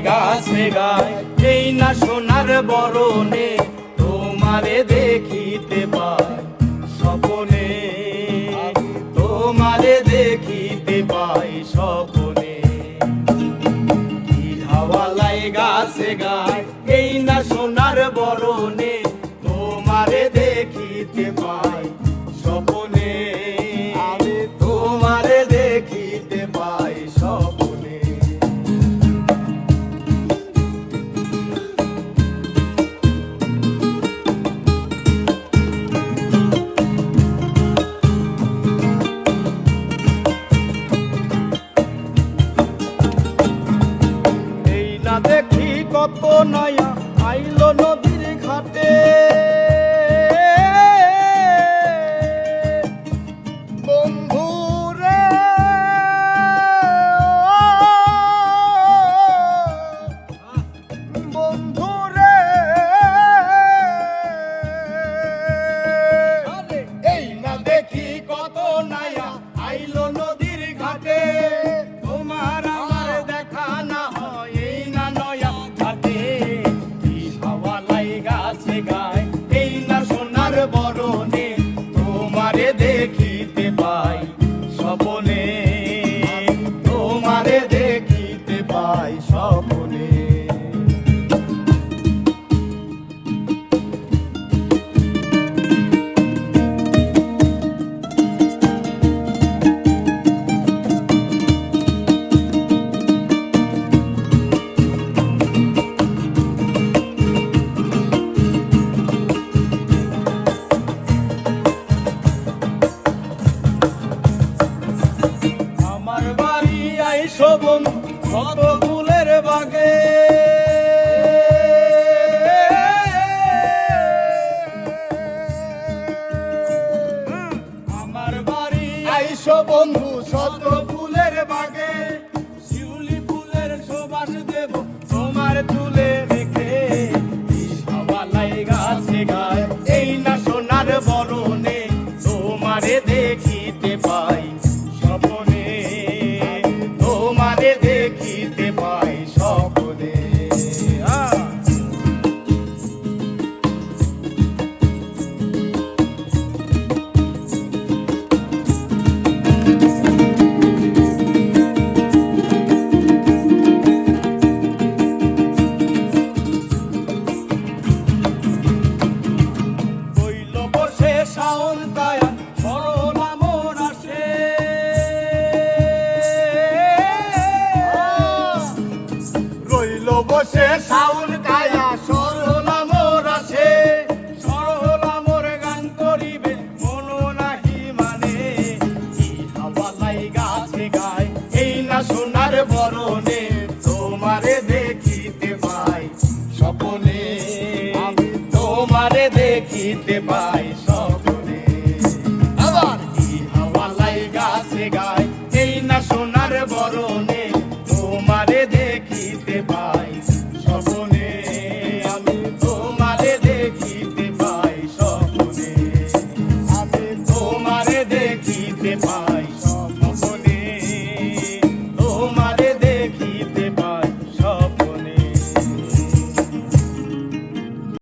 গাছে গায় এই না সোনার বরণে তোমারে দেখিতে পাই স্বপনে তোমারে দেখিতে পাই স্বপনে হাওয়ালাই গাছে গায় এই না সোনার বরণে তোমারে দেখিতে পাই স্বপনে তোমারে দেখিতে পাই স্বপনে এই না দেখি কত নয়া আইলো নদীর ঘাটে বন্ধুরে বন্ধুরে এই না দেখি কত নয়া আইলো নদীর ঘাটে তোমার আমার দেখা না হয় এই না নয়া ঘাটে হাওয়ালাই গাছে গায় এই না সোনার বরণে তোমারে দেখিতে পাই স্বপনে তোমারে দেখিতে পাই স্বপনে আমার বাড়ি আইসো বন্ধু কত ফুলের বাগে আমার বাড়ি আইসো বন্ধু শত ফুলের বাগে শিউলি ফুলের সুবাস দেব তোমার চুলে রেখে হাওয়ালাই গাছে গায় এই না সোনার বরণে তোমারে দেখিতে পাই স্বপনে তোমারে দেখিতে পাই স্বপনে হইল বসে শাওন কায়া সরলা মোর আসে রইল বসে শাওন কায়া সরলা মোর আসে সরলা মোর গান করিবে মন নাহি মানে হাওয়ালাই গাছে গায় এই না সোনার বরণে তোমারে দেখিতে পাই স্বপনে তোমারে দেখিতে পাই স্বপনে আবার হাওয়ালাই গাছে গায় এই না সোনার বরণ